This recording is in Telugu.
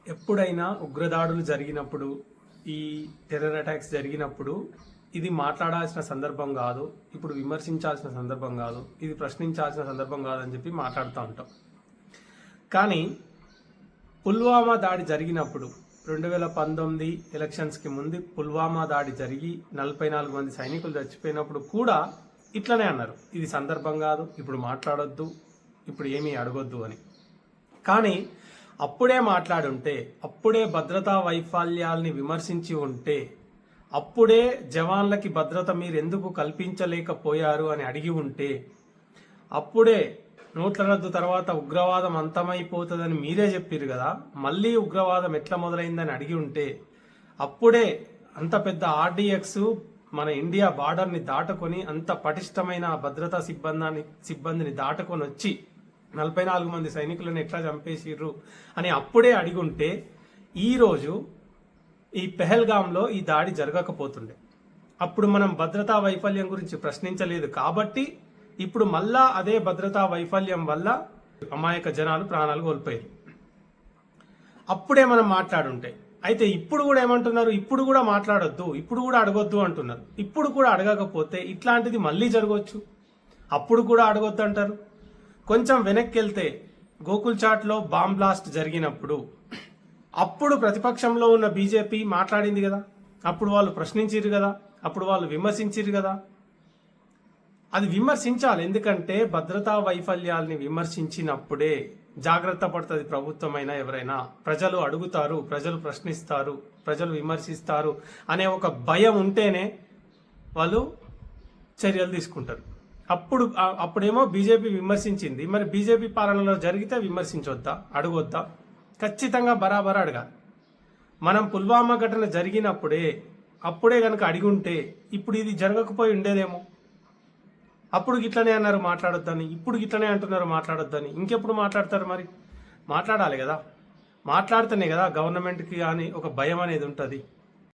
ఎప్పుడైనా ఉగ్రదాడులు జరిగినప్పుడు, ఈ టెర్రర్ అటాక్స్ జరిగినప్పుడు ఇది మాట్లాడాల్సిన సందర్భం కాదు, ఇప్పుడు విమర్శించాల్సిన సందర్భం కాదు, ఇది ప్రశ్నించాల్సిన సందర్భం కాదని చెప్పి మాట్లాడుతూ ఉంటాం. కానీ పుల్వామా దాడి జరిగినప్పుడు 2019 ఎలక్షన్స్కి ముందు పుల్వామా దాడి జరిగి 44 మంది సైనికులు చచ్చిపోయినప్పుడు కూడా ఇట్లనే అన్నారు, ఇది సందర్భం కాదు, ఇప్పుడు మాట్లాడొద్దు, ఇప్పుడు ఏమీ అడగొద్దు అని. కానీ అప్పుడే మాట్లాడుంటే, అప్పుడే భద్రతా వైఫల్యాల్ని విమర్శించి ఉంటే, అప్పుడే జవాన్లకి భద్రత మీరు ఎందుకు కల్పించలేకపోయారు అని అడిగి ఉంటే, అప్పుడే నోట్ల రద్దు తర్వాత ఉగ్రవాదం అంతమైపోతుందని మీరే చెప్పారు కదా, మళ్ళీ ఉగ్రవాదం ఎట్లా మొదలైందని అడిగి ఉంటే, అప్పుడే అంత పెద్ద ఆర్డీఎక్స్ మన ఇండియా బార్డర్ని దాటుకొని అంత పటిష్టమైన భద్రతా సిబ్బందిని దాటుకొని వచ్చి 44 మంది సైనికులను ఎట్లా చంపేసిర్రు అని అప్పుడే అడిగుంటే ఈరోజు ఈ పెహల్గాంలో ఈ దాడి జరగకపోతుండే. అప్పుడు మనం భద్రతా వైఫల్యం గురించి ప్రశ్నించలేదు కాబట్టి ఇప్పుడు మళ్ళా అదే భద్రతా వైఫల్యం వల్ల అమాయక జనాలు ప్రాణాలు కోల్పోయారు. అప్పుడే మనం మాట్లాడుంటే. అయితే ఇప్పుడు కూడా ఏమంటున్నారు, ఇప్పుడు కూడా మాట్లాడొద్దు, ఇప్పుడు కూడా అడగొద్దు అంటున్నారు. ఇప్పుడు కూడా అడగకపోతే ఇట్లాంటిది మళ్ళీ జరగవచ్చు, అప్పుడు కూడా అడగొద్దు అంటారు. కొంచెం వెనక్కి వెళ్తే గోకుల్ చాట్లో బాంబ్ బ్లాస్ట్ జరిగినప్పుడు అప్పుడు ప్రతిపక్షంలో ఉన్న బీజేపీ మాట్లాడింది కదా, అప్పుడు వాళ్ళు ప్రశ్నించారు కదా, అప్పుడు వాళ్ళు విమర్శించారు కదా. అది విమర్శించాలి, ఎందుకంటే భద్రతా వైఫల్యాల్ని విమర్శించినప్పుడే జాగ్రత్త పడుతుంది ప్రభుత్వమైనా ఎవరైనా. ప్రజలు అడుగుతారు, ప్రజలు ప్రశ్నిస్తారు, ప్రజలు విమర్శిస్తారు అనే ఒక భయం ఉంటేనే వాళ్ళు చర్యలు తీసుకుంటారు. అప్పుడేమో బీజేపీ విమర్శించింది, మరి బీజేపీ పాలనలో జరిగితే విమర్శించొద్దా, అడగొద్దా? ఖచ్చితంగా బరాబర్ అడగాలి. మనం పుల్వామా ఘటన అప్పుడే కనుక అడిగుంటే ఇప్పుడు ఇది జరగకపోయి ఉండేదేమో. అప్పుడు గిట్లనే అన్నారు మాట్లాడొద్దని, ఇప్పుడు గిట్లనే అంటున్నారు మాట్లాడొద్దని. ఇంకెప్పుడు మాట్లాడతారు? మరి మాట్లాడాలి కదా, మాట్లాడితేనే కదా గవర్నమెంట్కి అని ఒక భయం అనేది ఉంటుంది.